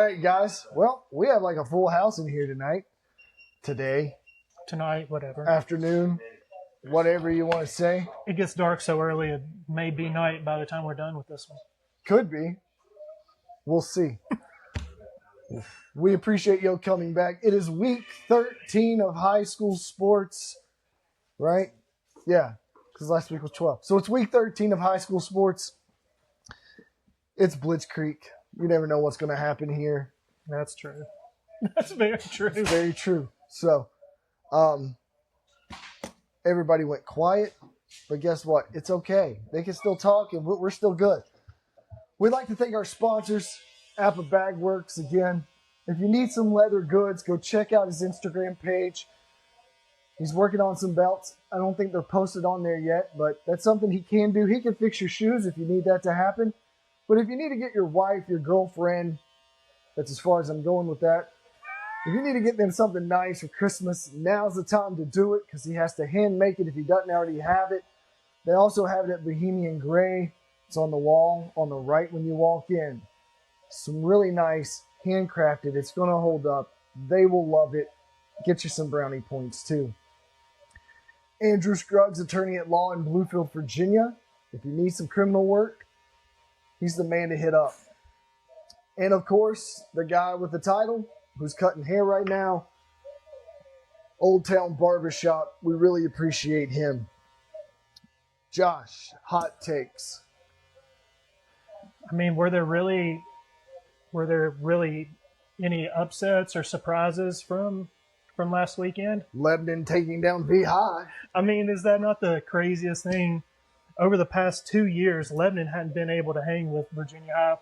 right, guys. Well, we have like a full house in here today, Tonight, whatever. afternoon, whatever you want to say. It gets dark so early, it may be night by the time we're done with this one. Could be. We'll see. We appreciate you coming back. It is week 13 of high school sports, right? Yeah, because last week was 12. So it's week 13 of high school sports. It's Blitz Creek. You never know what's going to happen here. That's true. That's very true. It's very true. So, everybody went quiet, but guess what? It's okay. They can still talk, and we're still good. We'd like to thank our sponsors, Appa Bag Works, again. If you need some leather goods, go check out his Instagram page. He's working on some belts. I don't think they're posted on there yet, but that's something he can do. He can fix your shoes if you need that to happen. But if you need to get your wife, your girlfriend, that's as far as I'm going with that. If you need to get them something nice for Christmas, now's the time to do it because he has to hand make it if he doesn't already have it. They also have it at Bohemian Gray. It's on the wall on the right when you walk in. Some really nice, handcrafted. It's going to hold up. They will love it. Get you some brownie points too. Andrew Scruggs, attorney at law in Bluefield, Virginia. If you need some criminal work, he's the man to hit up. And of course, the guy with the title who's cutting hair right now, Old Town Barbershop. We really appreciate him. Josh, hot takes. I mean, were there really any upsets or surprises from last weekend? Lebanon taking down V-High. I mean, is that not the craziest thing? Over the past 2 years, Lebanon hadn't been able to hang with Virginia High,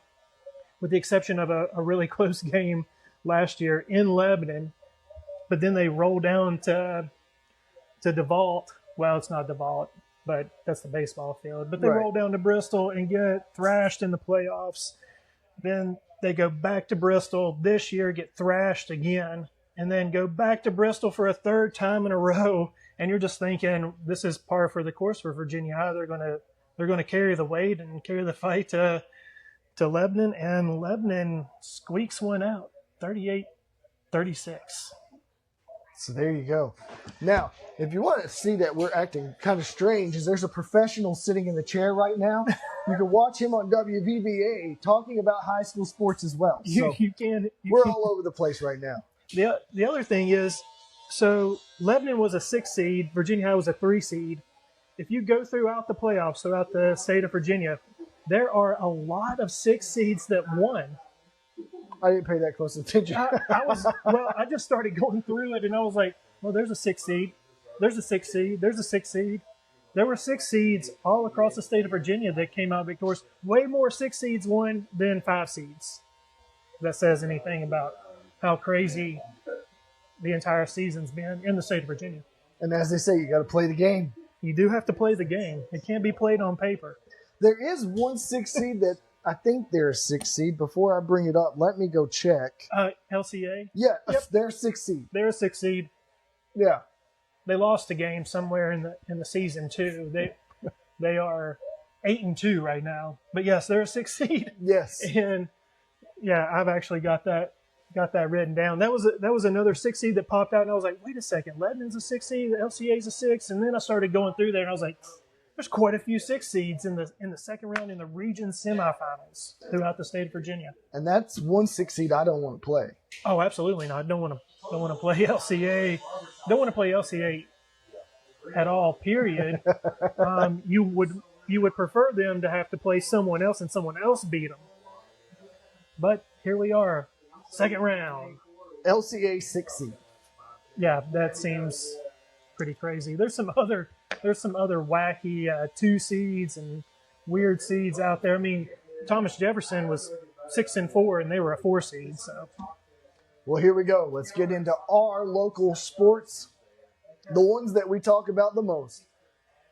with the exception of a really close game last year in Lebanon. But then they roll down to DeVault. Well, it's not DeVault, but that's the baseball field. But they roll down to Bristol and get thrashed in the playoffs. Then they go back to Bristol this year, get thrashed again, and then go back to Bristol for a third time in a row. And you're just thinking, this is par for the course for Virginia High. They're gonna carry the weight and carry the fight to Lebanon, and Lebanon squeaks one out, 38-36. So there you go. Now, if you want to see that we're acting kind of strange, is there's a professional sitting in the chair right now. You can watch him on WVBA talking about high school sports as well. So we're all over the place right now. The other thing is, so Lebanon was a 6 seed, Virginia High was a 3 seed. If you go throughout the playoffs, throughout the state of Virginia, there are a lot of 6 seeds that won. I didn't pay that close attention. I just started going through it, and I was like, well, there's a 6 seed. There's a 6 seed. There's a 6 seed. There were 6 seeds all across the state of Virginia that came out victorious. Way more 6 seeds won than 5 seeds. If that says anything about how crazy the entire season's been in the state of Virginia. And as they say, you got to play the game. You do have to play the game. It can't be played on paper. There is one 6 seed that I think they're a 6 seed. Before I bring it up, let me go check. LCA? Yeah, yep. They're a 6 seed. They're a 6 seed. Yeah. They lost a game somewhere in the season too. They are 8-2 right now. But yes, they're a 6 seed. Yes. And yeah, I've actually got that written down. That was another 6 seed that popped out, and I was like, wait a second, Lebanon's a 6 seed, LCA's a 6, and then I started going through there, and I was like, there's quite a few 6 seeds in the second round in the region semifinals throughout the state of Virginia. And that's one 6 seed I don't want to play. Oh, absolutely not. I don't want to play LCA. Don't want to play LCA at all. Period. You would prefer them to have to play someone else and someone else beat them. But here we are, second round. LCA 6 seed. Yeah, that seems pretty crazy. There's some other wacky 2 seeds and weird seeds out there. I mean, Thomas Jefferson was 6-4, and they were a 4 seed. So, well, here we go. Let's get into our local sports, the ones that we talk about the most.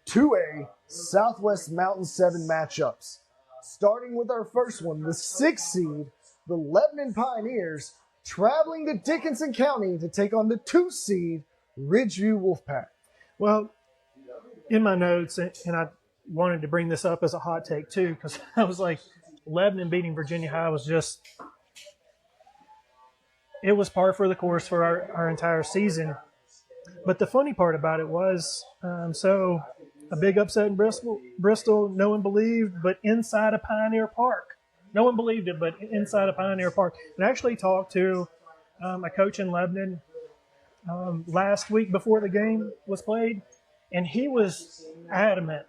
2A Southwest Mountain 7 matchups. Starting with our first one, the 6 seed, the Lebanon Pioneers, traveling to Dickinson County to take on the 2 seed Ridgeview Wolfpack. Well, in my notes, and I wanted to bring this up as a hot take too, because I was like, Lebanon beating Virginia High was just it was par for the course for our entire season. But the funny part about it was, so a big upset in Bristol, no one believed, but inside of Pioneer Park. No one believed it, but inside of Pioneer Park. And I actually talked to a coach in Lebanon last week before the game was played, and he was adamant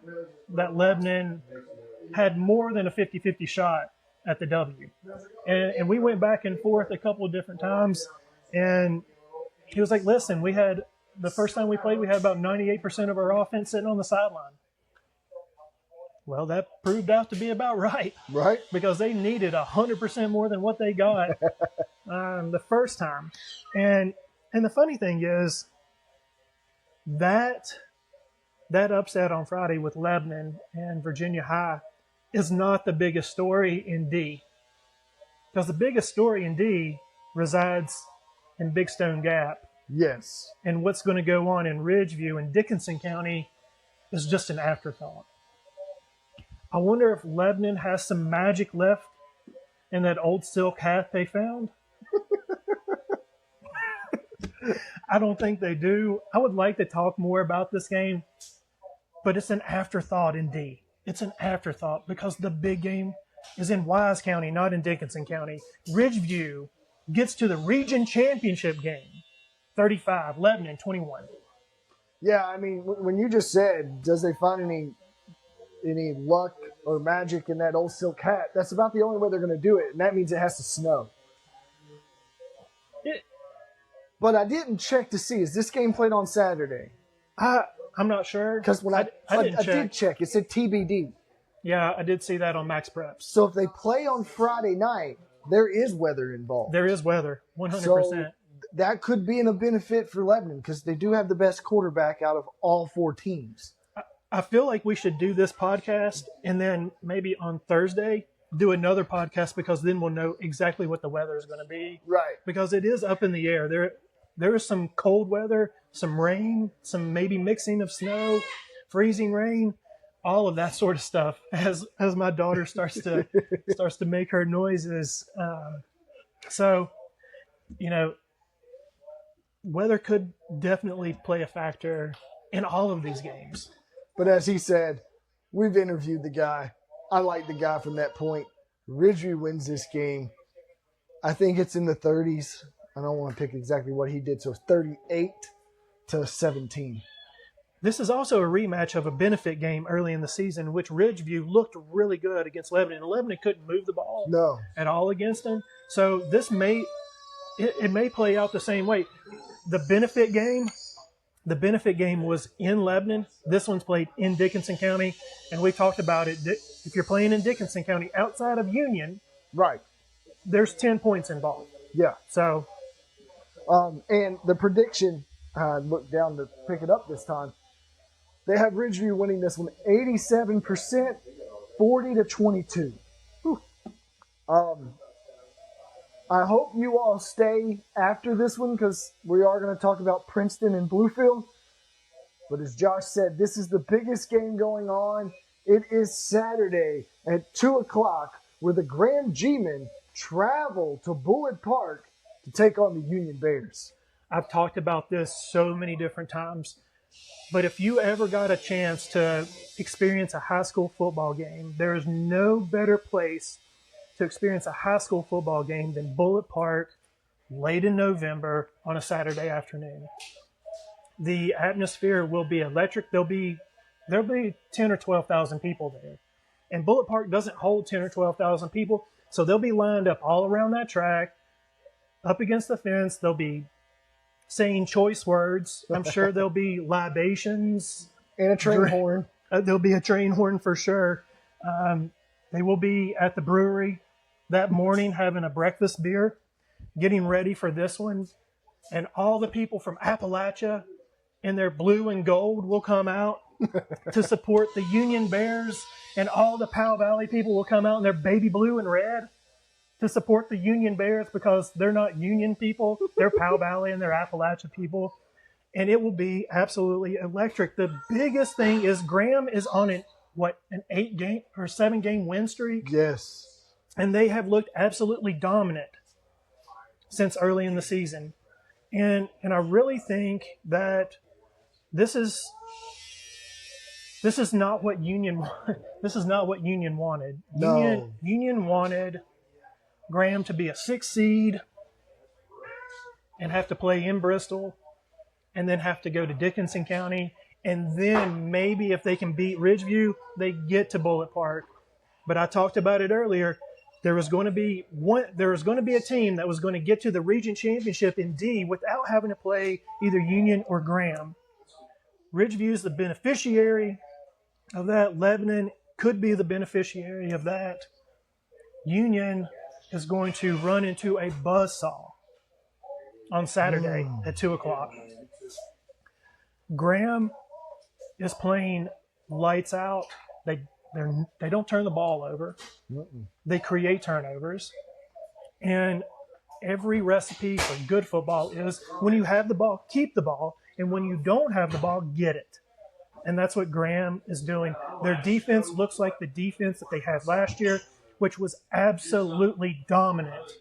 that Lebanon had more than a 50-50 shot at the W. And we went back and forth a couple of different times, and he was like, listen, the first time we played, we had about 98% of our offense sitting on the sideline. Well, that proved out to be about right. Right. Because they needed 100% more than what they got the first time. And the funny thing is that upset on Friday with Lebanon and Virginia High is not the biggest story in D. Because the biggest story in D resides in Big Stone Gap. Yes. And what's going to go on in Ridgeview and Dickinson County is just an afterthought. I wonder if Lebanon has some magic left in that old silk hat they found. I don't think they do. I would like to talk more about this game, but it's an afterthought in D. It's an afterthought because the big game is in Wise County, not in Dickinson County. Ridgeview gets to the region championship game, 35, Lebanon 21. Yeah, I mean, when you just said, does they find any luck or magic in that old silk hat, that's about the only way they're going to do it, and that means it has to snow. But I didn't check to see, is this game played on Saturday? I'm not sure. Because when I did check, it said TBD. Yeah, I did see that on Max Preps. So if they play on Friday night, there is weather involved. There is weather, 100%. So that could be a benefit for Lebanon because they do have the best quarterback out of all four teams. I feel like we should do this podcast and then maybe on Thursday do another podcast because then we'll know exactly what the weather is going to be. Right. Because it is up in the air. There is some cold weather, some rain, some maybe mixing of snow, freezing rain, all of that sort of stuff as my daughter starts to make her noises. So, weather could definitely play a factor in all of these games. But as he said, we've interviewed the guy. I like the guy from that point. Ridgeview wins this game. I think it's in the 30s. I don't want to pick exactly what he did, so it's 38-17. This is also a rematch of a benefit game early in the season, in which Ridgeview looked really good against Lebanon. And Lebanon couldn't move the ball at all against them. So this may play out the same way. The benefit game was in Lebanon. This one's played in Dickinson County, and we talked about it. If you're playing in Dickinson County outside of Union, right, there's 10 points involved. Yeah. So, and the prediction, look down to pick it up this time. They have Ridgeview winning this one 87%, 40-22. I hope you all stay after this one because we are going to talk about Princeton and Bluefield. But as Josh said, this is the biggest game going on. It is Saturday at 2 o'clock where the Grand G-men travel to Bullitt Park to take on the Union Bears. I've talked about this so many different times. But if you ever got a chance to experience a high school football game, there is no better place to experience a high school football game than Bullitt Park late in November on a Saturday afternoon. The atmosphere will be electric. There'll be 10 or 12,000 people there. And Bullitt Park doesn't hold 10 or 12,000 people, so they'll be lined up all around that track, up against the fence. They'll be saying choice words. I'm sure there'll be libations. And a train horn. There'll be a train horn for sure. They will be at the brewery that morning having a breakfast beer, getting ready for this one. And all the people from Appalachia in their blue and gold will come out to support the Union Bears. And all the Powell Valley people will come out in their baby blue and red to support the Union Bears because they're not Union people. They're Powell Valley and they're Appalachia people. And it will be absolutely electric. The biggest thing is Graham is on an 8-game or 7-game win streak. Yes. And they have looked absolutely dominant since early in the season. And I really think that this is not what Union this is not what Union wanted. No. Union wanted Graham to be a 6 seed and have to play in Bristol and then have to go to Dickinson County, and then maybe if they can beat Ridgeview, they get to Bullitt Park. But I talked about it earlier. There was going to be a team that was going to get to the region championship in D without having to play either Union or Graham. Ridgeview is the beneficiary of that. Lebanon could be the beneficiary of that. Union is going to run into a buzzsaw on Saturday at 2 o'clock. Graham is playing lights out. They don't turn the ball over. They create turnovers. And every recipe for good football is when you have the ball, keep the ball. And when you don't have the ball, get it. And that's what Graham is doing. Their defense looks like the defense that they had last year, which was absolutely dominant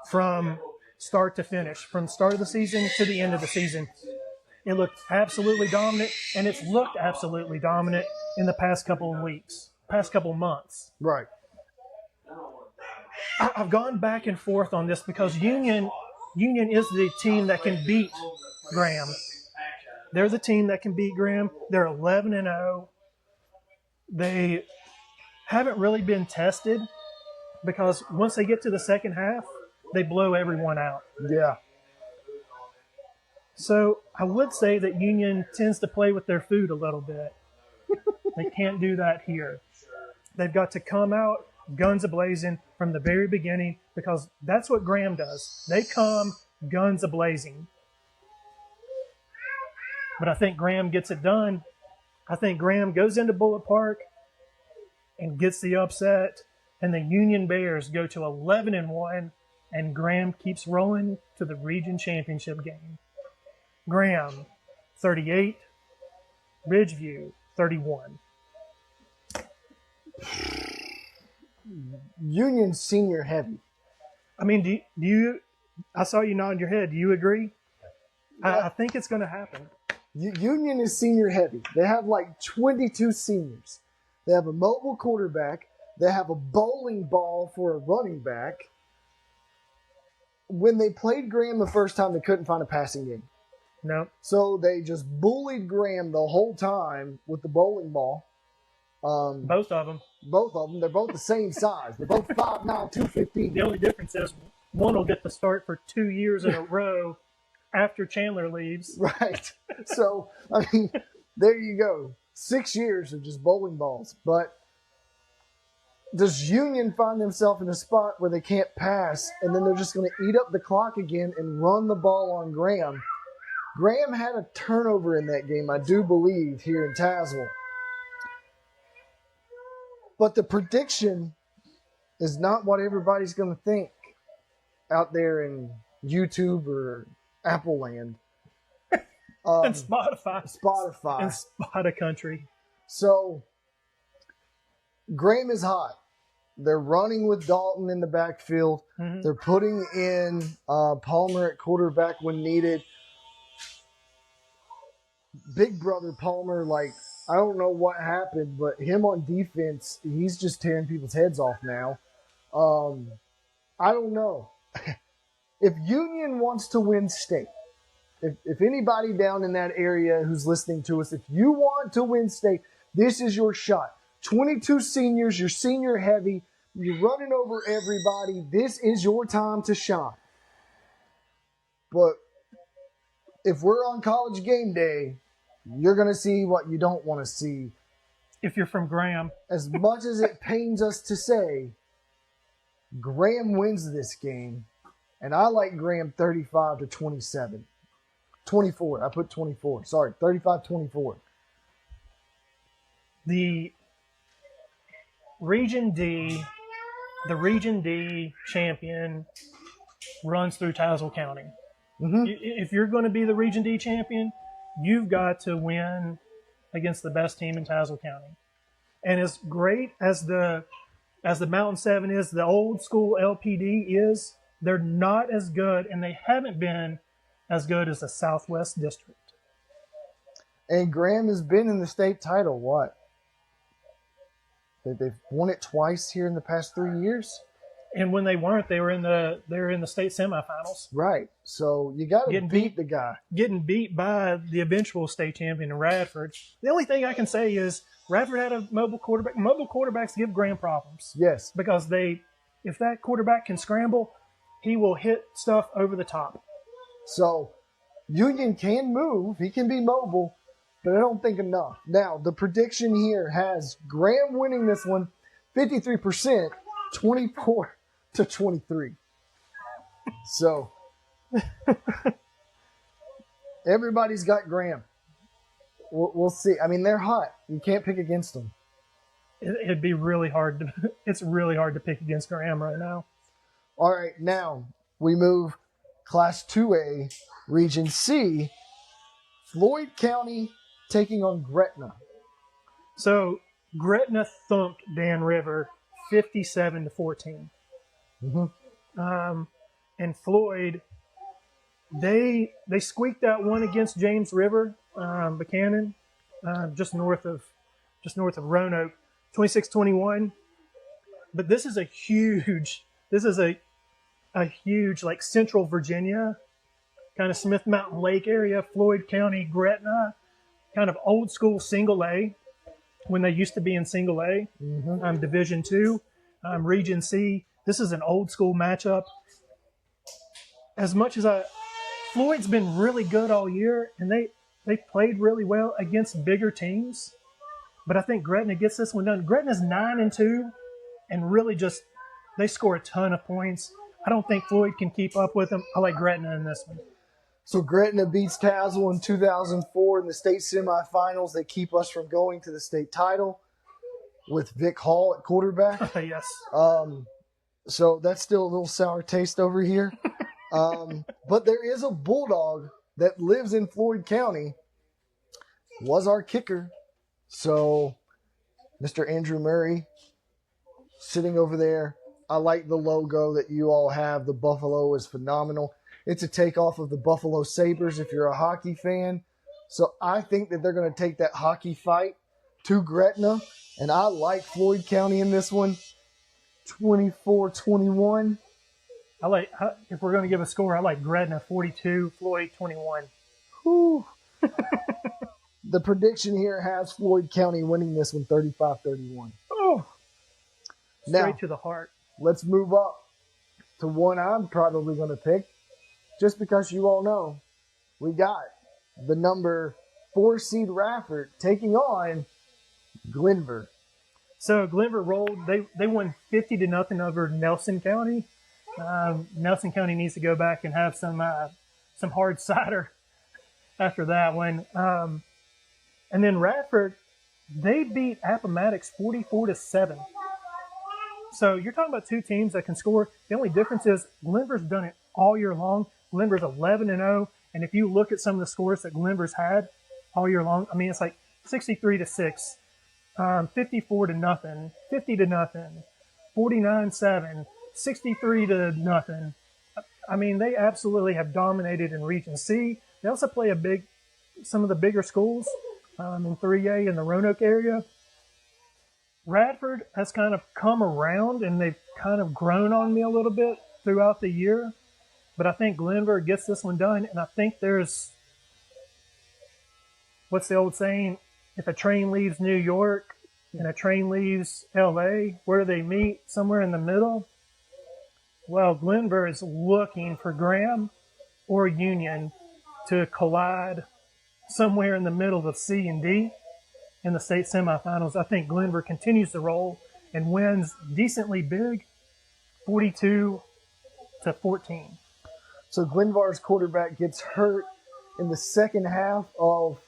from start to finish, from start of the season to the end of the season. It looked absolutely dominant, and it's looked absolutely dominant in the past couple of weeks, past couple of months. Right. I've gone back and forth on this because Union is the team that can beat Graham. They're the team that can beat Graham. They're 11-0. They haven't really been tested because once they get to the second half, they blow everyone out. Yeah. So I would say that Union tends to play with their food a little bit. They can't do that here. They've got to come out guns a-blazing from the very beginning because that's what Graham does. They come guns a-blazing. But I think Graham gets it done. I think Graham goes into Bullitt Park and gets the upset, and the Union Bears go to 11-1, and Graham keeps rolling to the region championship game. Graham, 38. Ridgeview, 31. Union senior heavy. I mean, do you I saw you nodding your head. Do you agree? I think it's going to happen. Union is senior heavy. They have like 22 seniors. They have a mobile quarterback. They have a bowling ball for a running back. When they played Graham the first time, they couldn't find a passing game. No. So they just bullied Graham the whole time with the bowling ball. Both of them. Both of them. They're both the same size. They're both 5'9", 215. The only difference is one will get the start for 2 years in a row after Chandler leaves. Right. So, I mean, there you go. 6 years of just bowling balls. But does Union find themselves in a spot where they can't pass, and then they're just going to eat up the clock again and run the ball on Graham? Graham had a turnover in that game, I do believe, here in Tazewell. But the prediction is not what everybody's going to think out there in YouTube or Apple Land. And Spotify. Spotify. And Spotify country. So, Graham is hot. They're running with Dalton in the backfield. Mm-hmm. They're putting in Palmer at quarterback when needed. Big brother Palmer, like, I don't know what happened, but him on defense, he's just tearing people's heads off now. I don't know. If Union wants to win state, if anybody down in that area who's listening to us, if you want to win state, this is your shot. 22 seniors, you're senior heavy, you're running over everybody. This is your time to shine. But if we're on college game day, you're going to see what you don't want to see. If you're from Graham. As much as it pains us to say, Graham wins this game. And I like Graham 35-27. 24. I put 24. Sorry, 35-24. The Region D champion runs through Tazewell County. Mm-hmm. If you're going to be the Region D champion, you've got to win against the best team in Tazewell County. And as great as the Mountain 7 is, the old school LPD is, They're not as good, and they haven't been as good as the Southwest District. And Graham has been in the state title, what? They've won it twice here in the past 3 years. And when they weren't, they were in the state semifinals. Right. So you got to beat the guy. Getting beat by the eventual state champion in Radford. The only thing I can say is Radford had a mobile quarterback. Mobile quarterbacks give Graham problems. Yes. Because if that quarterback can scramble, he will hit stuff over the top. So Union can move. He can be mobile, but I don't think enough. Now, the prediction here has Graham winning this one 53%, 24-23. So everybody's got Graham. We'll see. I mean, they're hot. You can't pick against them. It'd be really hard. It's really hard to pick against Graham right now. All right, now we move Class 2A, Region C, Floyd County taking on Gretna. So Gretna thumped Dan River 57-14. Mm-hmm. And Floyd, they squeaked out one against James River, Buchanan, just north of Roanoke, 26-21. But this is a huge like Central Virginia, kind of Smith Mountain Lake area, Floyd County, Gretna, kind of old school single A when they used to be in single A, Division II, Region C. This is an old school matchup. As much as Floyd's been really good all year, and they played really well against bigger teams, but I think Gretna gets this one done. Gretna's 9-2, and really just they score a ton of points. I don't think Floyd can keep up with them. I like Gretna in this one. So Gretna beats Tazewell in 2004 in the state semifinals. They keep us from going to the state title with Vic Hall at quarterback. Yes. So that's still a little sour taste over here. But there is a Bulldog that lives in Floyd County, was our kicker. So Mr. Andrew Murray sitting over there. I like the logo that you all have. The Buffalo is phenomenal. It's a takeoff of the Buffalo Sabres if you're a hockey fan. So I think that they're going to take that hockey fight to Gretna. And I like Floyd County in this one, 24-21. If we're going to give a score, I like Gretna 42, Floyd 21. Whew. The prediction here has Floyd County winning this one 35-31. Oh, straight now, to the heart. Let's move up to one I'm probably going to pick, just because you all know we got the number 4 seed Radford taking on Glenver. So Glenver rolled. They won 50-0 over Nelson County. Nelson County needs to go back and have some hard cider after that one. And then Radford, they beat Appomattox 44-7. So you're talking about two teams that can score. The only difference is Glenver's done it all year long. Glenver's 11-0, and if you look at some of the scores that Glenver's had all year long, I mean it's like 63-6, 54-0, 50-0, 49-7, 63-0. I mean they absolutely have dominated in Region C. They also play some of the bigger schools in 3A in the Roanoke area. Radford has kind of come around, and they've kind of grown on me a little bit throughout the year. But I think Glenver gets this one done, and I think there's, what's the old saying? If a train leaves New York and a train leaves L.A., where do they meet? Somewhere in the middle. Well, Glenver is looking for Graham or Union to collide somewhere in the middle of C and D. In the state semifinals. I think Glenver continues to roll and wins decently big, 42-14. So Glenvar's quarterback gets hurt in the second half of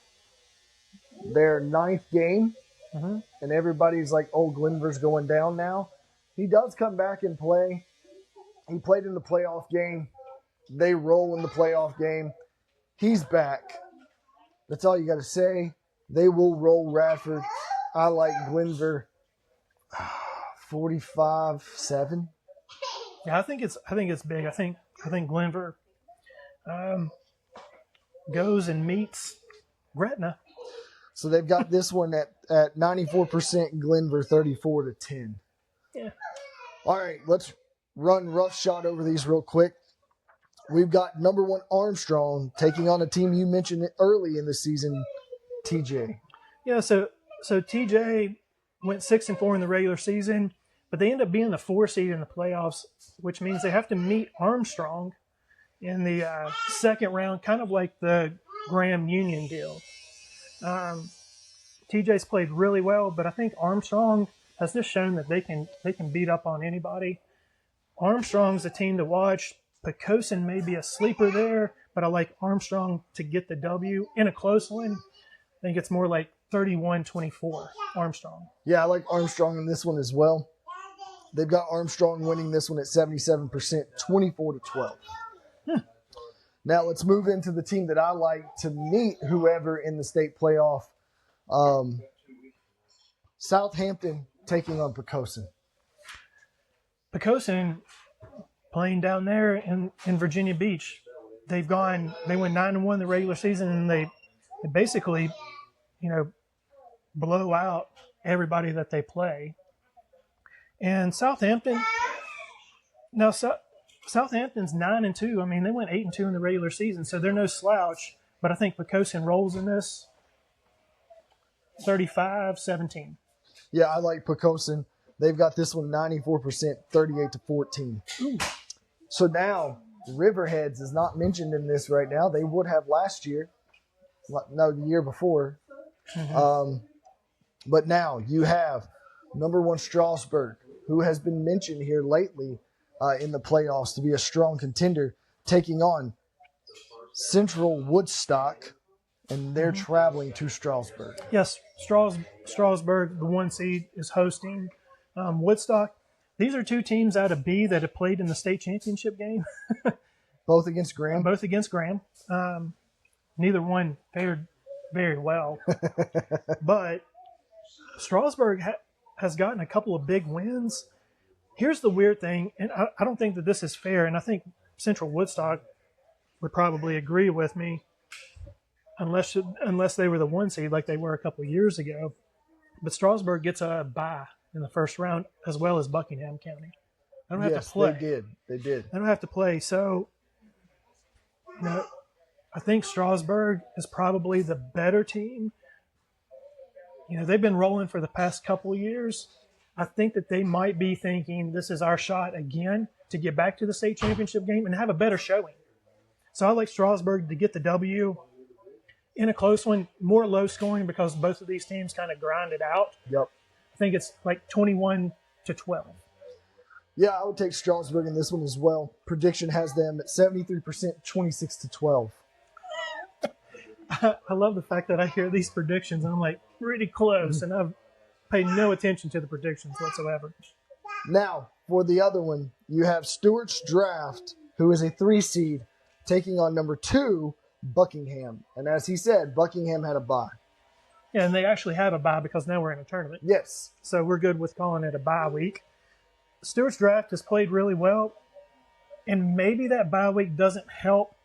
their 9th game, and everybody's like, oh, Glenvar's going down now. He does come back and play. He played in the playoff game. They roll in the playoff game. He's back. That's all you got to say. They will roll Radford. I like Glenver 45-7. Yeah, I think it's big. I think Glenver goes and meets Gretna. So they've got this one at 94%, Glenver 34-10. Yeah. All right, let's run rough shot over these real quick. We've got number 1 Armstrong taking on a team you mentioned early in the season, TJ. Yeah, so TJ went 6-4 in the regular season, but they end up being the 4 seed in the playoffs, which means they have to meet Armstrong in the second round, kind of like the Graham Union deal. TJ's played really well, but I think Armstrong has just shown that they can beat up on anybody. Armstrong's a team to watch. Pocosin may be a sleeper there, but I like Armstrong to get the W in a close one. I think it's more like 31-24 Armstrong. Yeah, I like Armstrong in this one as well. They've got Armstrong winning this one at 77%, 24-12. Now let's move into the team that I like to meet whoever in the state playoff. Southampton taking on Pocosin. Pocosin playing down there in Virginia Beach. They went 9-1 the regular season, and they basically, blow out everybody that they play. And Southampton's 9-2. I mean, they went 8-2 in the regular season, so they're no slouch. But I think Pocosin rolls in this 35-17. Yeah, I like Pocosin. They've got this one 94%, 38-14. Ooh. So now, Riverheads is not mentioned in this right now. They would have last year. No, the year before. Mm-hmm. But now you have number 1 Strasburg, who has been mentioned here lately in the playoffs to be a strong contender, taking on Central Woodstock, and they're traveling to Strasburg. Yes, Strasburg, the 1 seed, is hosting Woodstock. These are 2 teams out of B that have played in the state championship game. Both against Graham? Both against Graham. Neither one fared very well. But Strasburg has gotten a couple of big wins. Here's the weird thing, and I don't think that this is fair, and I think Central Woodstock would probably agree with me, unless they were the 1 seed like they were a couple of years ago. But Strasburg gets a bye in the first round, as well as Buckingham County. They don't have to play. They did. They don't have to play. So, I think Strasburg is probably the better team. They've been rolling for the past couple of years. I think that they might be thinking this is our shot again to get back to the state championship game and have a better showing. So I like Strasburg to get the W in a close one, more low scoring because both of these teams kind of grind it out. Yep. I think it's like 21-12. Yeah, I would take Strasburg in this one as well. Prediction has them at 73%, 26-12. I love the fact that I hear these predictions and I'm like, pretty close, and I've paid no attention to the predictions whatsoever. Now, for the other one, you have Stewart's Draft, who is a 3 seed, taking on number 2, Buckingham. And as he said, Buckingham had a bye. Yeah, and they actually have a bye because now we're in a tournament. Yes. So we're good with calling it a bye week. Stewart's Draft has played really well, and maybe that bye week doesn't help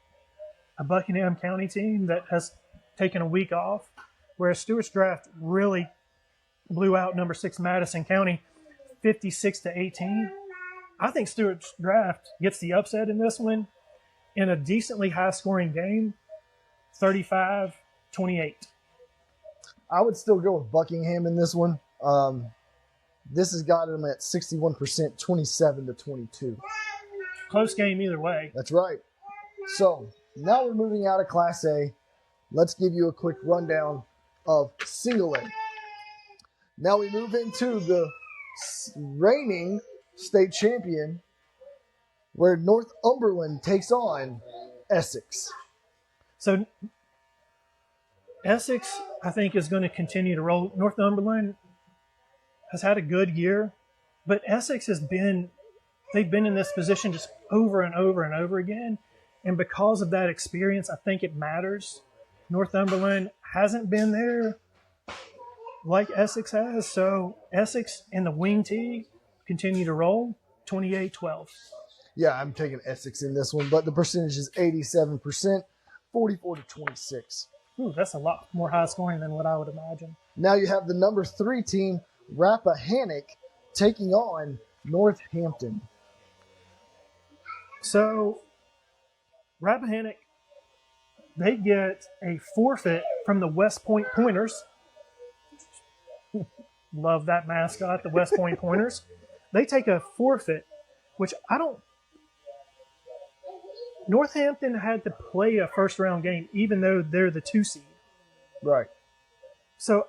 a Buckingham County team that has taken a week off, whereas Stewart's Draft really blew out number 6 Madison County 56-18. I think Stewart's Draft gets the upset in this one in a decently high-scoring game, 35-28. I would still go with Buckingham in this one. This has got them at 61%, 27-22. Close game either way. That's right. So now we're moving out of Class A. Let's give you a quick rundown of Single A. Now we move into the reigning state champion, where Northumberland takes on Essex. So Essex, I think, is going to continue to roll. Northumberland has had a good year, but Essex they've been in this position just over and over and over again. And because of that experience, I think it matters. Northumberland hasn't been there like Essex has. So Essex and the Wing T continue to roll 28-12. Yeah, I'm taking Essex in this one, but the percentage is 87%, 44-26. Ooh, that's a lot more high scoring than what I would imagine. Now you have the number 3 team, Rappahannock, taking on Northampton. So, Rappahannock, they get a forfeit from the West Point Pointers. Love that mascot, the West Point Pointers. They take a forfeit, which I don't. Northampton had to play a first round game, even though they're the 2 seed. Right. So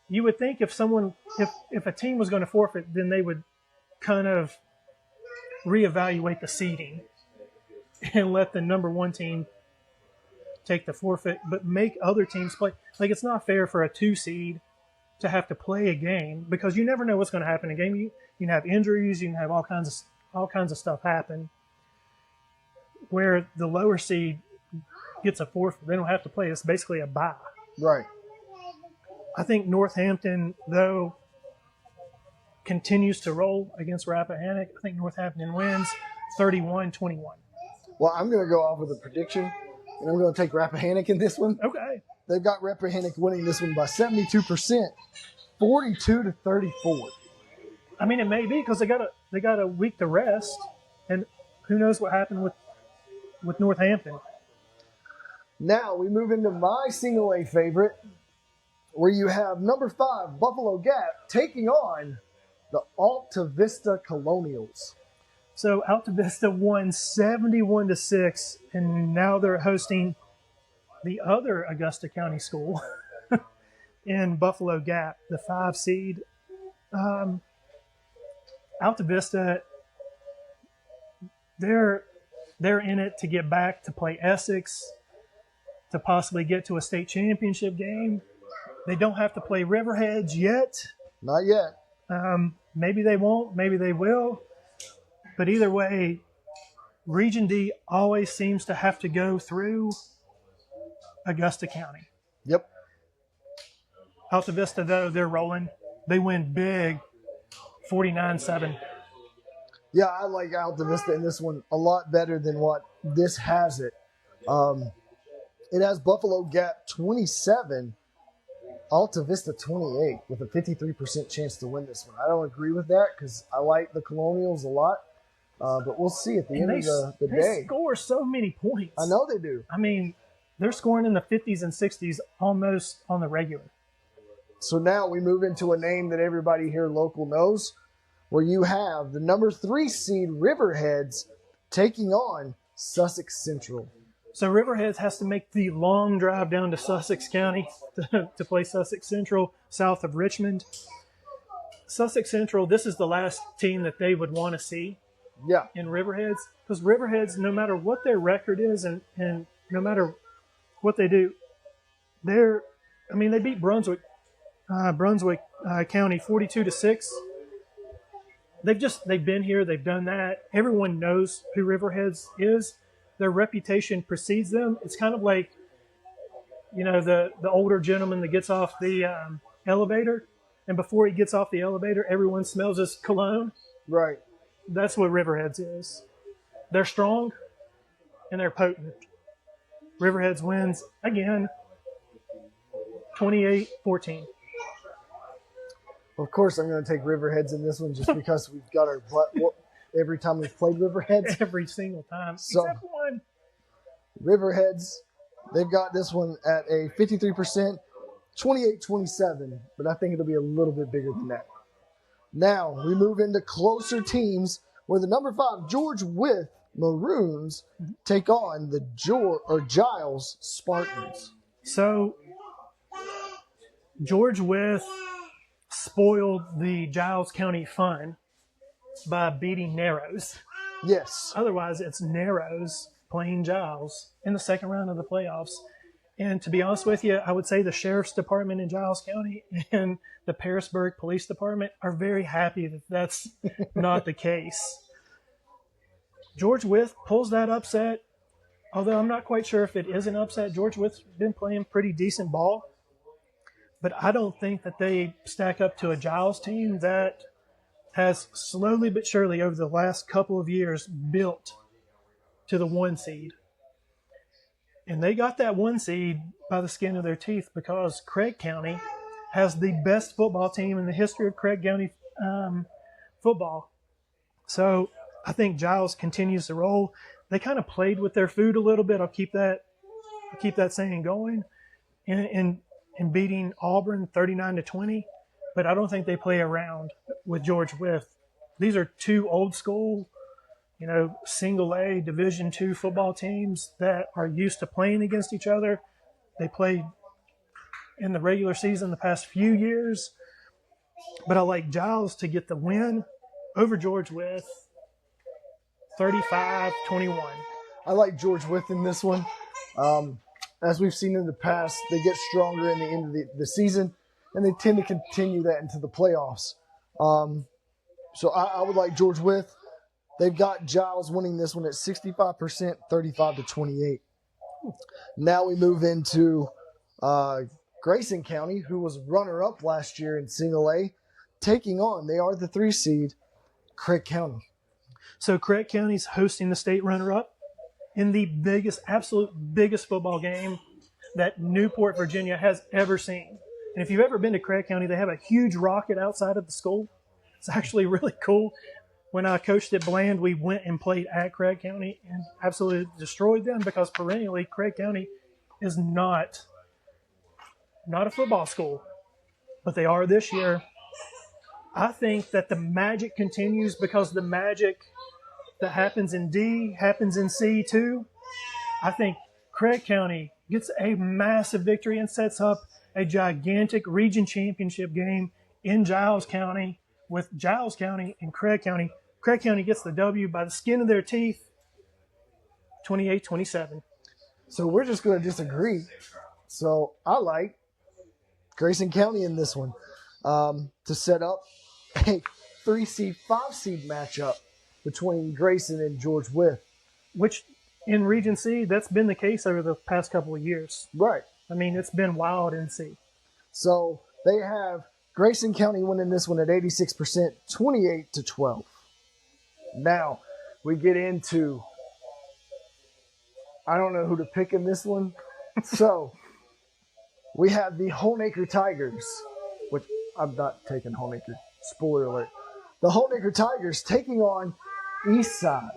you would think if a team was going to forfeit, then they would kind of reevaluate the seeding and let the number 1 team take the forfeit, but make other teams play. Like, it's not fair for a 2 seed to have to play a game because you never know what's going to happen in a game. You can have injuries, you can have all kinds of stuff happen. Where the lower seed gets a forfeit, they don't have to play. It's basically a bye. Right. I think Northampton, though, continues to roll against Rappahannock. I think Northampton wins 31-21. Well, I'm going to go off with a prediction, and I'm going to take Rappahannock in this one. Okay. They've got Rappahannock winning this one by 72%, 42-34. I mean, it may be because they got a week to rest, and who knows what happened with Northampton. Now we move into my single A favorite, where you have number 5, Buffalo Gap, taking on the Alta Vista Colonials. So Alta Vista won 71-6, and now they're hosting the other Augusta County school in Buffalo Gap, the 5 seed. Alta Vista, they're in it to get back to play Essex, to possibly get to a state championship game. They don't have to play Riverheads yet. Not yet. Maybe they won't, maybe they will. But either way, Region D always seems to have to go through Augusta County. Yep. Alta Vista, though, they're rolling. They win big, 49-7. Yeah, I like Alta Vista in this one a lot better than what this has it. It has Buffalo Gap 27, Alta Vista 28, with a 53% chance to win this one. I don't agree with that because I like the Colonials a lot, but we'll see at the end of the day. They score so many points. I know they do. I mean, they're scoring in the 50s and 60s almost on the regular. So now we move into a name that everybody here local knows, where you have the number 3 seed Riverheads taking on Sussex Central. So Riverheads has to make the long drive down to Sussex County to play Sussex Central south of Richmond. Sussex Central, this is the last team that they would want to see in Riverheads. Because Riverheads, no matter what their record is and no matter what they do, they beat Brunswick County 42-6. They've been here, they've done that. Everyone knows who Riverheads is. Their reputation precedes them. It's kind of like, the older gentleman that gets off the elevator, and before he gets off the elevator, everyone smells his cologne. Right. That's what Riverheads is. They're strong, and they're potent. Riverheads wins, again, 28-14. Of course, I'm going to take Riverheads in this one just because we've got our butt whooped every time we've played Riverheads. Every single time, so, except one. Riverheads, they've got this one at a 53%, 28-27, but I think it'll be a little bit bigger than that. Now, we move into closer teams where the number 5 George Wythe Maroons take on the Giles Spartans. So, George Wythe spoiled the Giles County fun by beating Narrows. Yes. Otherwise, it's Narrows playing Giles in the second round of the playoffs. And to be honest with you, I would say the Sheriff's Department in Giles County and the Parisburg Police Department are very happy that that's not the case. George Wythe pulls that upset, although I'm not quite sure if it is an upset. George Wythe's been playing pretty decent ball, but I don't think that they stack up to a Giles team that has slowly but surely over the last couple of years built to the 1 seed. And they got that 1 seed by the skin of their teeth because Craig County has the best football team in the history of Craig County football. So I think Giles continues to roll. They kind of played with their food a little bit. I'll keep that saying going in beating Auburn 39-20. But I don't think they play around with George Wythe. These are 2 old school, single A Division II football teams that are used to playing against each other. They played in the regular season the past few years. But I like Giles to get the win over George Wythe, 35-21. I like George Wythe in this one. As we've seen in the past, they get stronger in the end of the season, and they tend to continue that into the playoffs. So I would like George Wythe. They've got Giles winning this one at 65%, 35-28. Now we move into Grayson County, who was runner-up last year in Single A, taking on, they are the 3 seed, Craig County. So Craig County's hosting the state runner-up in the absolute biggest football game that Newport, Virginia has ever seen. And if you've ever been to Craig County, they have a huge rocket outside of the school. It's actually really cool. When I coached at Bland, we went and played at Craig County and absolutely destroyed them because perennially Craig County is not a football school, but they are this year. I think that the magic continues because the magic that happens in D happens in C too. I think Craig County gets a massive victory and sets up a gigantic region championship game in Giles County with Giles County and Craig County. Craig County gets the W by the skin of their teeth, 28-27. So we're just going to disagree. So I like Grayson County in this one to set up a 3-seed, 5-seed matchup between Grayson and George Wythe. Which in Region C, that's been the case over the past couple of years. Right. I mean, it's been wild in C. So they have Grayson County winning this one at 86%, 28-12. Now we get into, I don't know who to pick in this one. So we have the Holnaker Tigers, which I'm not taking Holnaker. Spoiler alert. The Holnaker Tigers taking on Eastside.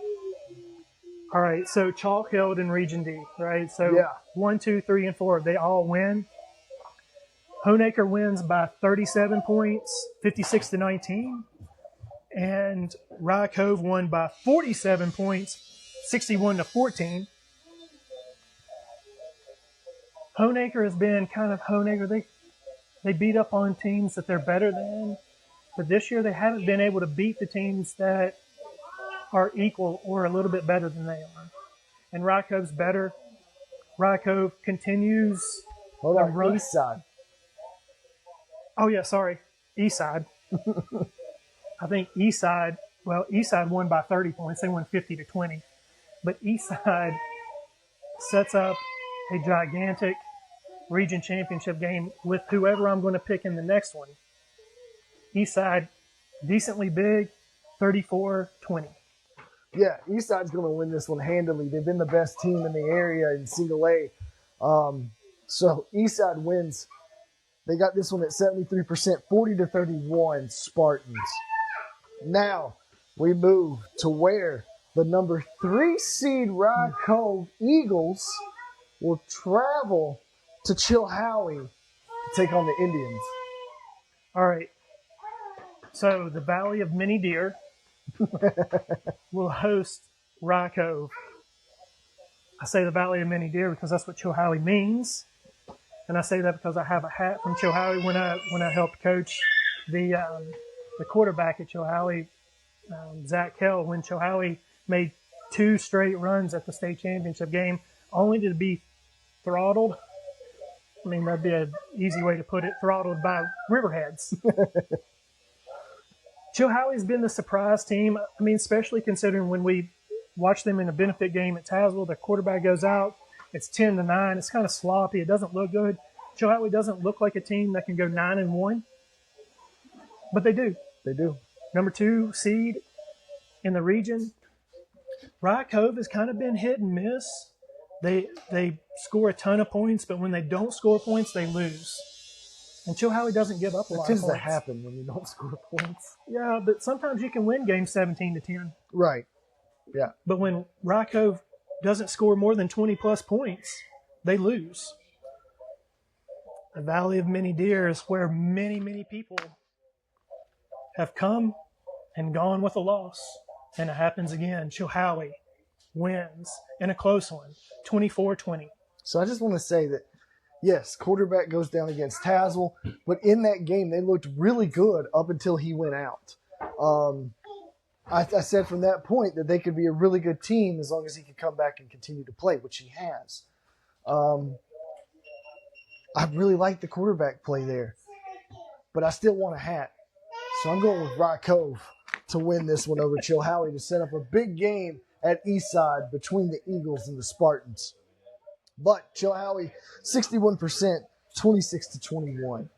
All right, so chalk held in Region D, right? So Yeah. 1, 2, 3, and 4, they all win. Holnaker wins by 37 points, 56-19. And Rye Cove won by 47 points, 61-14. Holnaker has been kind of Holnaker. They beat up on teams that they're better than. But this year they haven't been able to beat the teams that are equal or a little bit better than they are. And Rye Cove's better. Rye Cove continues. Hold on, Eastside. Oh, yeah, sorry. Eastside. I think Eastside won by 30 points. They won 50-20. But Eastside sets up a gigantic region championship game with whoever I'm going to pick in the next one. Eastside, decently big, 34-20. Yeah, Eastside's going to win this one handily. They've been the best team in the area in Single A. So Eastside wins. They got this one at 73%, 40-31 Spartans. Now we move to where the number 3 seed Rye Cove Eagles will travel to Chilhowie to take on the Indians. All right. So the Valley of Many Deer will host Rye Cove. I say the Valley of Many Deer because that's what Chilhowie means. And I say that because I have a hat from Chilhowie when I helped coach the quarterback at Chilhowie, Zach Kell, when Chilhowie made 2 straight runs at the state championship game, only to be throttled. I mean, that'd be an easy way to put it, throttled by Riverheads. Chilhowie's been the surprise team. I mean, especially considering when we watched them in a benefit game at Tazewell, their quarterback goes out. It's 10-9. It's kind of sloppy. It doesn't look good. Chilhowie doesn't look like a team that can go 9-1, but they do. They do. number 2 seed in the region. Rock Cove has kind of been hit and miss. They score a ton of points, but when they don't score points, they lose. And Chilhowie doesn't give up a lot of points. It tends to happen when you don't score points. Yeah, but sometimes you can win games 17-10. Right. Yeah. But when Rock Cove doesn't score more than 20-plus points, they lose. The Valley of Many Deer is where many, many people have come and gone with a loss. And it happens again. Chilhowie wins in a close one, 24-20. So I just want to say that, yes, quarterback goes down against Tazewell, but in that game, they looked really good up until he went out. I said from that point that they could be a really good team as long as he can come back and continue to play, which he has. I really like the quarterback play there, but I still want a hat. So I'm going with Rock Cove to win this one over Chilhowie to set up a big game at Eastside between the Eagles and the Spartans. But Chilhowie, 61%, 26-21.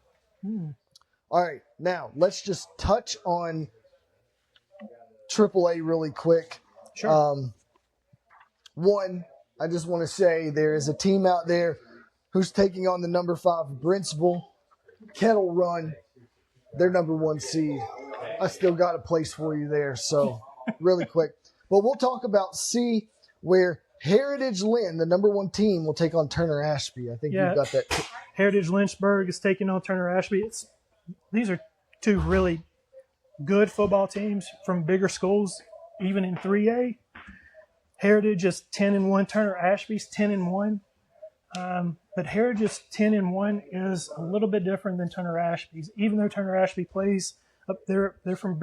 All right, now let's just touch on AAA really quick. Sure. One, I just want to say there is a team out there who's taking on the number 5 Brentsville, Kettle Run, their number 1 seed. I still got a place for you there, so really quick. But we'll talk about C, where Heritage Lynn, the number 1 team, will take on Turner Ashby. I think you've got that. Heritage Lynchburg is taking on Turner Ashby. These are 2 really good football teams from bigger schools, even in 3A. Heritage is 10-1. Turner Ashby's 10-1. But Heritage's 10-1 is a little bit different than Turner Ashby's. Even though Turner Ashby plays up there, they're from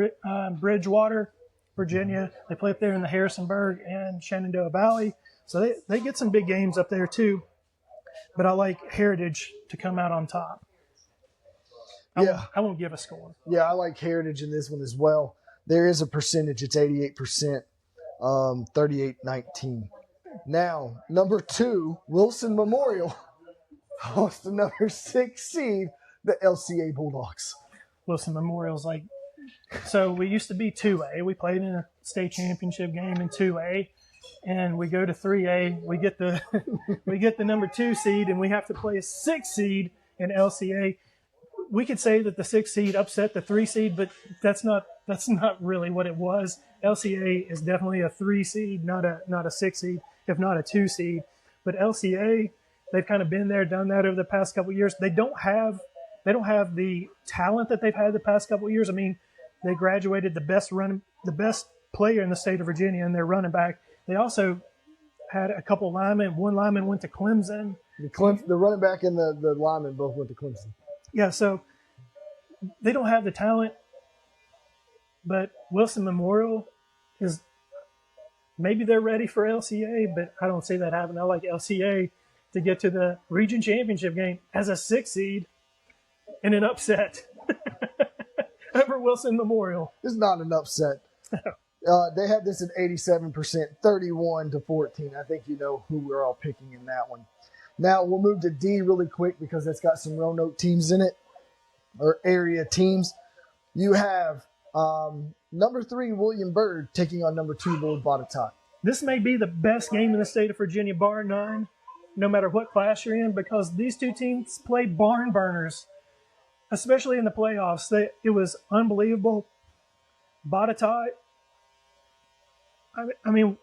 Bridgewater, Virginia. They play up there in the Harrisonburg and Shenandoah Valley. So they get some big games up there too. But I like Heritage to come out on top. I won't give a score. Yeah, I like Heritage in this one as well. There is a percentage. It's 88%, 38-19. Now, number 2, Wilson Memorial hosts the number 6 seed, the LCA Bulldogs. Wilson Memorial's so we used to be 2A. We played in a state championship game in 2A, and we go to 3A. We get the we get the number 2 seed, and we have to play a 6 seed in LCA. We could say that the 6 seed upset the 3 seed, but that's not really what it was. LCA is definitely a 3 seed, not a 6 seed, if not a 2 seed. But LCA, they've kind of been there, done that over the past couple of years. They don't have the talent that they've had the past couple of years. I mean, they graduated the best player in the state of Virginia and their running back. They also had a couple linemen. One lineman went to Clemson. The running back and the lineman both went to Clemson. Yeah, so they don't have the talent, but Wilson Memorial is maybe they're ready for LCA, but I don't see that happening. I like LCA to get to the region championship game as a 6 seed in an upset over Wilson Memorial. It's not an upset. They had this at 87%, 31-14. I think you know who we're all picking in that one. Now we'll move to D really quick because it's got some Roanoke teams in it, or area teams. You have number 3 William Byrd taking on number 2 Lord Botetourt. This may be the best game in the state of Virginia, bar none, no matter what class you're in, because these 2 teams play barn burners, especially in the playoffs. It was unbelievable. Botetourt, I mean,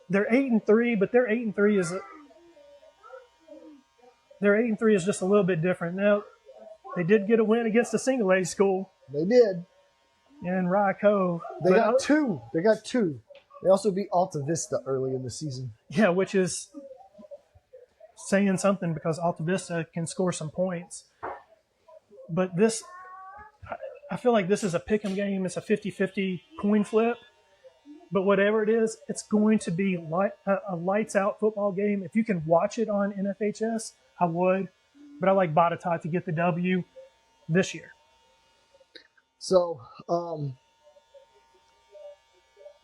they're 8-3, but their 8-3 is just a little bit different. Now, they did get a win against a single A school. They did. In Rye Cove. They got two. They also beat Alta Vista early in the season. Yeah, which is saying something because Alta Vista can score some points. But this, I feel like this is a pick'em game. It's a 50-50 coin flip. But whatever it is, it's going to be a lights-out football game. If you can watch it on NFHS, I would. But I like Botetourt to get the W this year. So,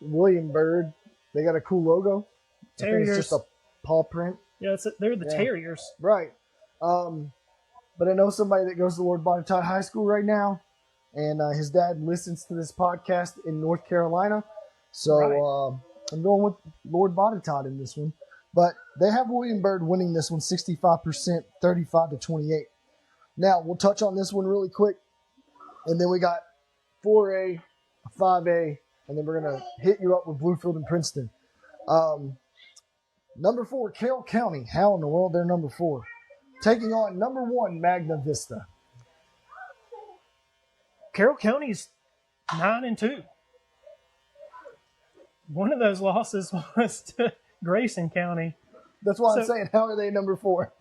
William Byrd, they got a cool logo. Terriers. It's just a paw print. Yeah, they're the Terriers. Right. But I know somebody that goes to Lord Botetourt High School right now, and his dad listens to this podcast in North Carolina. So Right. I'm going with Lord Botetourt in this one. But they have William Byrd winning this one 65%, 35-28. Now, we'll touch on this one really quick. And then we got 4A, 5A, and then we're going to hit you up with Bluefield and Princeton. Number 4, Carroll County. How in the world they're number 4? Taking on number 1, Magna Vista. Carroll County's 9-2. One of those losses was to Grayson County. That's why I'm saying, how are they number 4?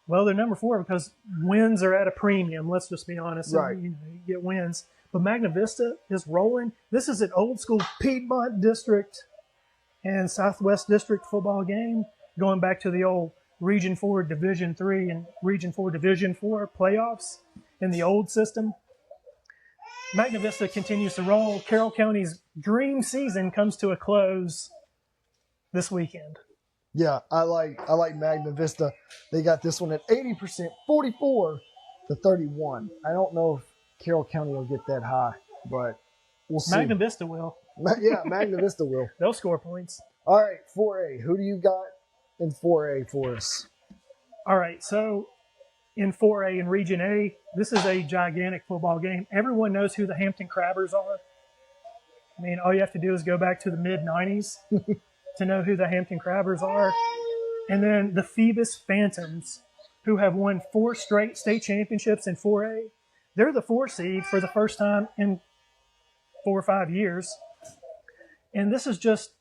Well, they're number 4 because wins are at a premium. Let's just be honest. Right. You get wins. But Magna Vista is rolling. This is an old school Piedmont District and Southwest District football game, going back to the old Region 4 Division 3 and Region 4 Division 4 playoffs in the old system. Magna Vista continues to roll. Carroll County's dream season comes to a close this weekend. Yeah, I like Magna Vista. They got this one at 80%, 44-31. I don't know if Carroll County will get that high, but we'll see. Magna Vista will. Yeah, Magna Vista will. They'll score points. All right, 4A. Who do you got in 4A for us? All right, so in 4A and Region A, this is a gigantic football game. Everyone knows who the Hampton Crabbers are. I mean, all you have to do is go back to the mid-'90s to know who the Hampton Crabbers are. And then the Phoebus Phantoms, who have won 4 straight state championships in 4A. They're the 4 seed for the first time in 4 or 5 years. And this is just,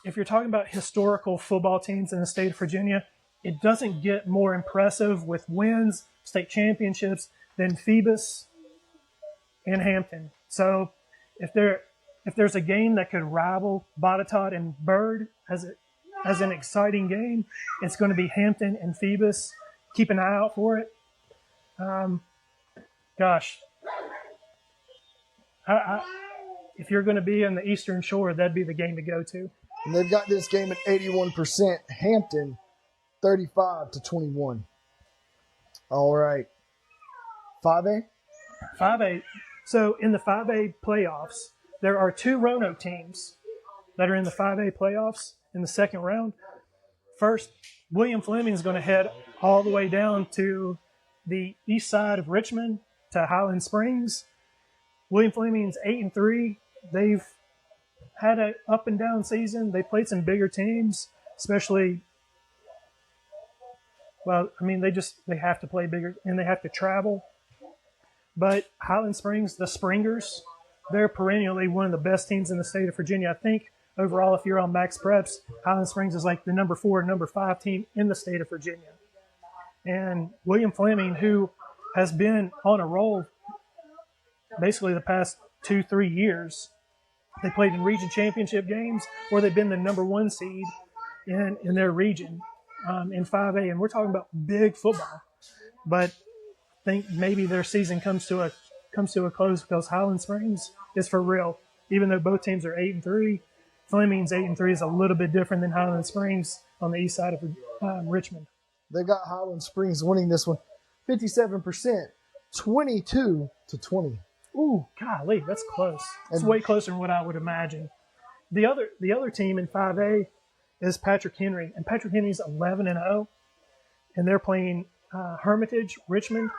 if you're talking about historical football teams in the state of Virginia, it doesn't get more impressive with wins, state championships, than Phoebus and Hampton. So if there's a game that could rival Botetourt and Byrd as an exciting game, it's going to be Hampton and Phoebus. Keep an eye out for it. If you're going to be in the Eastern Shore, that'd be the game to go to. And they've got this game at 81%. Hampton, 35-21. All right. 5A? 5A. So in the 5A playoffs, there are 2 Roanoke teams that are in the 5A playoffs in the second round. First, William Fleming is going to head all the way down to the east side of Richmond to Highland Springs. William Fleming's 8-3. They've had an up and down season. They played some bigger teams, especially. Well, I mean, they have to play bigger and they have to travel. But Highland Springs, the Springers, they're perennially one of the best teams in the state of Virginia. I think overall, if you're on Max Preps, Highland Springs is like the number 4, number 5 team in the state of Virginia. And William Fleming, who has been on a roll basically the past 2-3 years, they played in region championship games or they've been the number 1 seed in their region in 5A. And we're talking about big football. But I think maybe their season comes to a close because Highland Springs is for real. Even though both teams are 8-3, Fleming's 8-3 is a little bit different than Highland Springs on the east side of Richmond. They got Highland Springs winning this one 57%, 22-20. Ooh, golly, that's close. It's way closer than what I would imagine. The other team in 5A is Patrick Henry, and Patrick Henry's 11-0, and they're playing Hermitage, Richmond.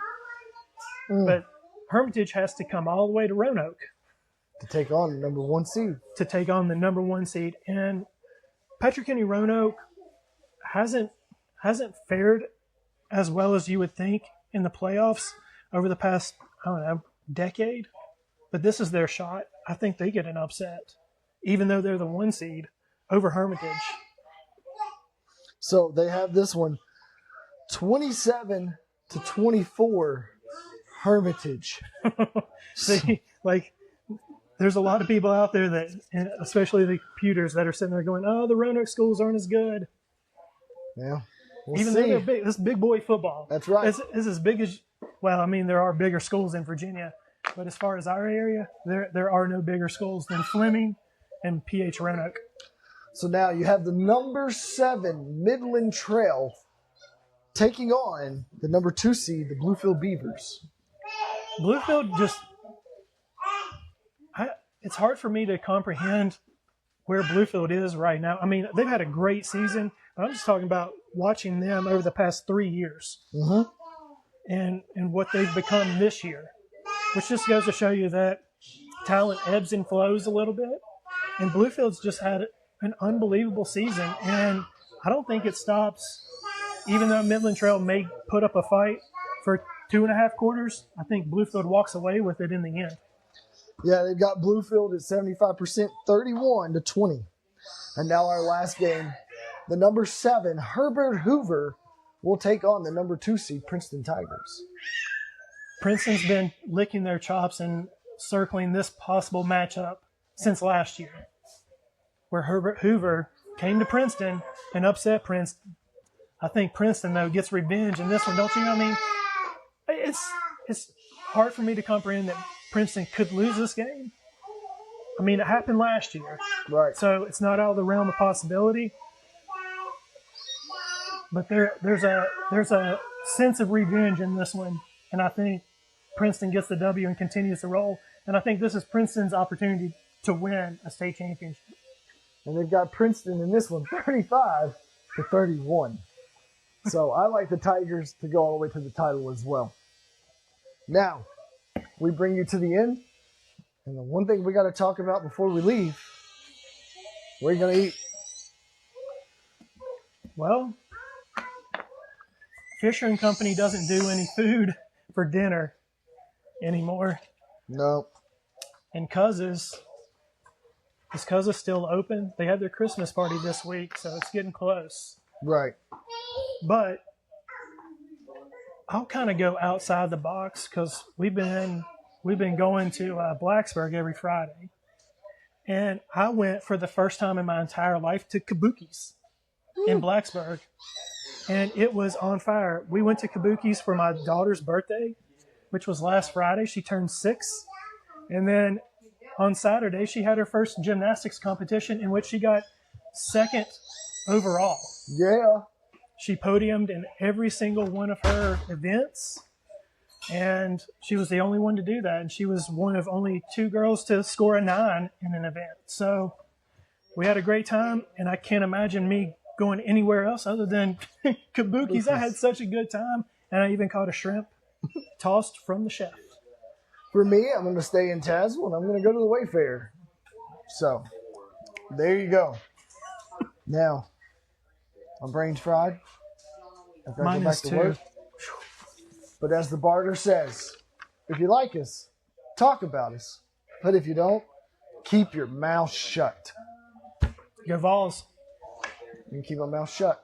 But Hermitage has to come all the way to Roanoke to take on the number 1 seed. To take on the number 1 seed, and Patrick Henry Roanoke hasn't fared as well as you would think in the playoffs over the past, I don't know, decade. But this is their shot. I think they get an upset, even though they're the 1 seed over Hermitage. So they have this one 27-24 Hermitage. See, like, there's a lot of people out there that, and especially the computers, that are sitting there going, "Oh, the Roanoke schools aren't as good." Yeah, even though they're big, this big boy football. That's right. It's as big as. Well, I mean, there are bigger schools in Virginia, but as far as our area, there are no bigger schools than Fleming and PH Roanoke. So now you have the number 7 Midland Trail taking on the number 2 seed, the Bluefield Beavers. Bluefield just, it's hard for me to comprehend where Bluefield is right now. I mean, they've had a great season, but I'm just talking about watching them over the past 3 years and what they've become this year, which just goes to show you that talent ebbs and flows a little bit. And Bluefield's just had an unbelievable season, and I don't think it stops. Even though Midland Trail may put up a fight for 2.5 quarters, I think Bluefield walks away with it in the end. Yeah, they've got Bluefield at 75%, 31-20. And now our last game, the number 7, Herbert Hoover, will take on the number 2 seed, Princeton Tigers. Princeton's been licking their chops and circling this possible matchup since last year, where Herbert Hoover came to Princeton and upset Princeton. I think Princeton, though, gets revenge in this one, don't you? I mean, it's hard for me to comprehend that Princeton could lose this game. I mean, it happened last year. Right. So it's not out of the realm of possibility. But there's a sense of revenge in this one. And I think Princeton gets the W and continues to roll. And I think this is Princeton's opportunity to win a state championship. And they've got Princeton in this one, 35-31. So I like the Tigers to go all the way to the title as well. Now, we bring you to the end. And the one thing we got to talk about before we leave, what are you going to eat? Well, Fisher and Company doesn't do any food for dinner anymore. No. And is Cuz's still open? They had their Christmas party this week, so it's getting close. Right. But I'll kind of go outside the box because we've been going to Blacksburg every Friday, and I went for the first time in my entire life to Kabuki's in Blacksburg, and it was on fire. We went to Kabuki's for my daughter's birthday, which was last Friday. She turned 6, and then on Saturday she had her first gymnastics competition in which she got 2nd overall. Yeah. She podiumed in every single one of her events, and she was the only one to do that. And she was one of only 2 girls to score a 9 in an event. So we had a great time, and I can't imagine me going anywhere else other than Kabuki's. I had such a good time, and I even caught a shrimp tossed from the chef. For me, I'm going to stay in Tazewell, and I'm going to go to the Wayfair. So there you go. Now, my brain's fried. I've got to Mine go back is to too. work. But as the barter says, if you like us, talk about us. But if you don't, keep your mouth shut. Go Vols. You can keep my mouth shut.